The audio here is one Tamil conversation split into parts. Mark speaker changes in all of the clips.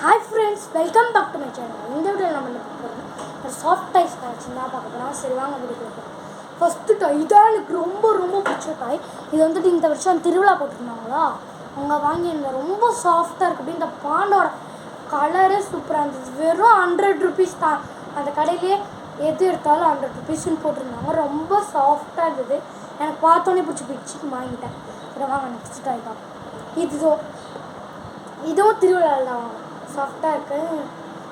Speaker 1: Hi friends, welcome back to my channel. இந்த வீடியோவில் நம்ம என்ன பார்க்க போகிறோம், ஒரு சாஃப்ட் டாய்ஸ் கலெக்ஷன் தான் பார்க்க போகிறோம். சரி வாங்க வீடியோ போகிறோம். ஃபஸ்ட்டு டாய் இதான் எனக்கு ரொம்ப பிடிச்ச டாய். இது வந்துட்டு இந்த வருஷம் திருவிழா போட்டிருந்தாங்களா, அவங்க வாங்கியிருந்த ரொம்ப சாஃப்டாக இருக்குது. இந்த பாண்டோட கலரே சூப்பராக இருந்துச்சு. வெறும் 100 ருபீஸ் தான். அந்த கடையிலே எது எடுத்தாலும் 100 ருபீஸ்ன்னு போட்டிருந்தாங்க. ரொம்ப சாஃப்டாக இருந்தது. எனக்கு பார்த்தோன்னே பிடிச்சி வாங்கிட்டேன். சரி வாங்க நெக்ஸ்ட் டாய் பார்ப்போம். இதுவும் திருவிழாவில் தான் வாங்கினேன். சாஃப்டாக இருக்கு.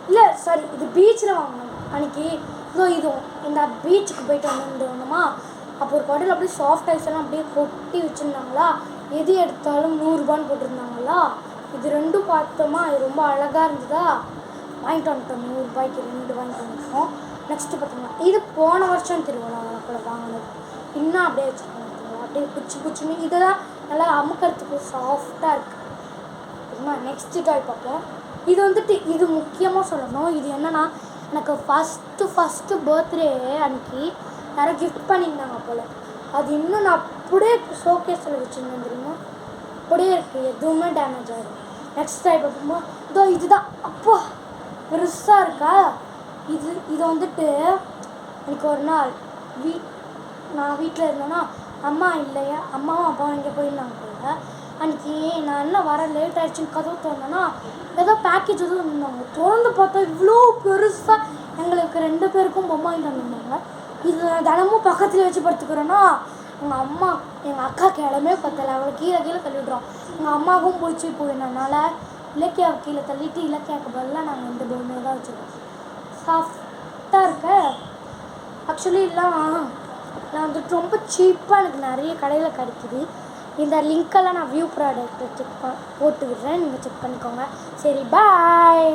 Speaker 1: இல்லை சாரி, இது பீச்சில் வாங்கினோம் அன்றைக்கி. இதுவும் இந்த பீச்சுக்கு போயிட்டு வந்தோமா, அப்போ ஒரு கடையில் அப்படியே சாஃப்ட் ஐஸ் எல்லாம் அப்படியே கொட்டி வச்சுருந்தாங்களா, எது எடுத்தாலும் 100 ரூபான்னு போட்டிருந்தாங்களா. இது ரெண்டும் பார்த்தோமா, இது ரொம்ப அழகாக இருந்ததா, வாங்கிட்டு வந்துட்டோம். 100 ரூபாய்க்கு 2 வாங்கிட்டு வந்துட்டோம். நெக்ஸ்ட்டு பார்த்தோம்னா இது போன வருஷம் திருவிழாவில் கூட வாங்கினது. இன்னும் அப்படியே வச்சுருக்கோம், அப்படியே பிடிச்சின்னு இதுதான் நல்லா அமுக்கிறதுக்கு சாஃப்டாக இருக்குது. நெக்ஸ்ட்டு டாய் பார்ப்போம். இது வந்துட்டு இது முக்கியமாக சொல்லணும். இது என்னென்னா, எனக்கு ஃபஸ்ட்டு பர்த்டே அன்றைக்கி யாரோ கிஃப்ட் பண்ணியிருந்தாங்க போல். அது இன்னும் நான் அப்படியே ஷோகேஸில் வச்சுருந்தேன் தெரியுமா, அப்படியே இருக்குது, எதுவுமே டேமேஜ் ஆகிடும். நெக்ஸ்ட் டாய் பார்க்கும்போது இதுதான். அப்பா பெருசாக இருக்கா. இது வந்துட்டு எனக்கு ஒரு நாள் நான் வீட்டில் இருந்தேன்னா, அம்மா இல்லையா, அம்மாவும் அப்பாவும் இங்கே போயிருந்தாங்க போல். அன்றைக்கி நான் என்ன வர லேட் ஆகிடுச்சின்னு கதவு திறந்தேன்னா, ஏதோ பேக்கேஜ் எதுவும் இருந்தாங்க. திறந்து பார்த்தா இவ்வளோ பெருசாக எங்களுக்கு 2 பேருக்கும் பொம்மை வாங்கிட்டு வந்திருந்தாங்க. இது தினமும் பக்கத்தில் வச்சு படுத்துக்கிறேன்னா, எங்கள் அக்காவுக்கு இடமே பத்தலை. அவளை கீழே தள்ளிவிட்றோம். எங்கள் அம்மாவுக்கும் போயிடுச்சு போயிடனால இலக்கியாவை கீழே தள்ளிட்டு இலக்கியாவுக்கு பதிலாக நாங்கள் இந்த பொம்மையை தான் வச்சுருக்கோம். சாஃப்டாக இருக்க. ஆக்சுவலி எல்லாம் நான் வந்துட்டு ரொம்ப சீப்பாக எனக்கு நிறைய கடையில் கிடைக்கிது. இந்த லிங்க்கெல்லாம் நான் வியூ ப்ராடக்ட்டை போட்டு விடுறேன், நீங்கள் செக் பண்ணிக்கோங்க. சரி பாய்.